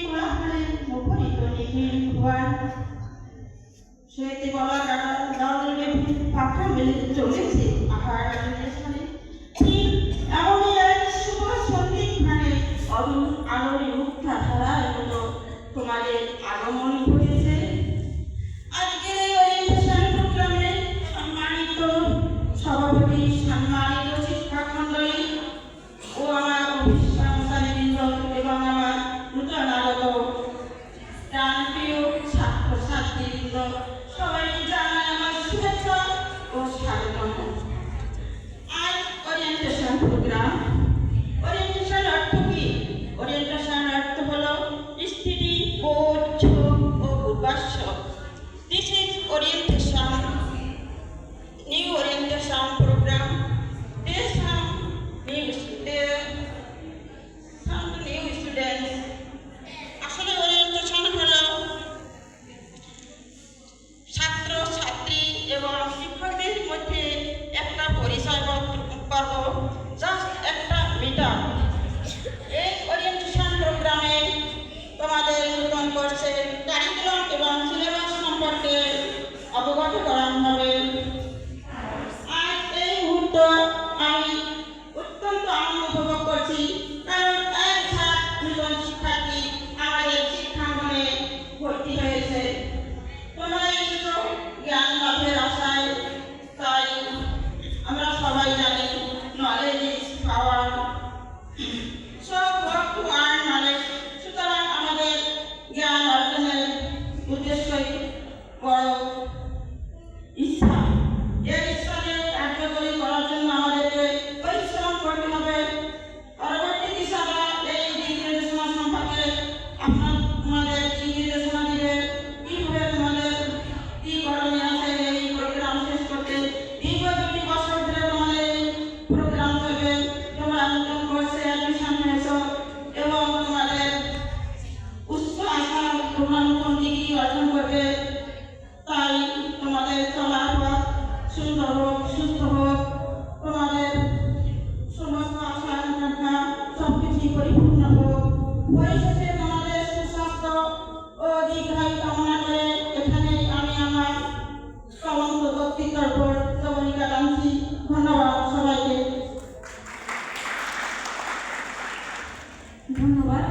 কোলাহলে মুখরিত নিখিল ভুবন। সেতে বলা দাঁড়ালে পাখা মেলে চলেছে আহার আলোচনায়। ঠিক এমনই এক শুভ সন্ধিক্ষণে অরুণ আলোরে মুক্তা ধারার মতো তোমাদের আগমন ঘটেছে। আজকের এই ওরিয়েন্টেশন প্রোগ্রামে সম্মানিত সভাপতি, সম্মানিত শিক্ষক মন্ডলী ও আমার অভিভাবকবৃন্দ এবং আমার নূতন আগত প্রাণপ্রিয় ছাত্রছাত্রীবৃন্দ, সবাইকে জানাই আমার শুভেচ্ছা ও স্বাগতম। আজ ওরিয়েন্টেশন প্রোগ্রাম। ওরিয়েন্টেশন অর্থ কি? ওরিয়েন্টেশন অর্থ হলো স্থিতি, বোধ, ঝোঁক ও উদ্ভাস্য। This is orientation, new orientation program based on new students. আসলে ওরিয়েন্টেশন হলো ছাত্র ছাত্রী এবং শিক্ষকদের মধ্যে একটা পরিচয় পর্ব, জাস্ট একটা মিটআপ। এই ওরিয়েন্টেশন প্রোগ্রামে তোমাদের নতুন কোর্সের কারিকুলাম এবং সিলেবাস সম্পর্কে অবগত করানো হবে। আজ এই মুহূর্ত আমি অত্যন্ত আনন্দ উপভোগ করছি, কারণ এক ঝাঁক নতুন শিক্ষার্থী আমাদের শিক্ষাঙ্গনে ভর্তি হয়েছে। তোমরা এসেছো জ্ঞান লাভের আশায়, তাই আমরা সবাই জানি knowledge is power. So work to earn knowledge. সুতরাং আমাদের জ্ঞান অর্জনের উদ্দেশ্যই বড় ইচ্ছা। এই ইচ্ছাকে কার্যকরী করার জন্য আমাদেরকে পরিশ্রম করতে হবে। পরবর্তী হিসাবে এই দিক নির্দেশনা সম্পর্কে তোমাদের দিক নির্দেশনা দিবে, কিভাবে তোমাদের কি করণীয় আছে এই প্রোগ্রাম শেষ করতে। দীর্ঘ 2 বছর ধরে তোমাদের এই প্রোগ্রাম চলবে। তোমরা নতুন কোর্সে অ্যাডমিশন হয়েছো এবং তোমাদের উচ্চ আশা তোমরা নতুন ডিগ্রি অর্জন করবে। তাই তোমাদের চলার পথ সুন্দর হোক, সুস্থ হোক, তোমাদের সমস্ত আশা আকাঙ্ক্ষা সবকিছু পরিপূর্ণ হোক। পরিশেষে তোমাদের সুস্বাস্থ্য ও দীর্ঘায়ু কামনা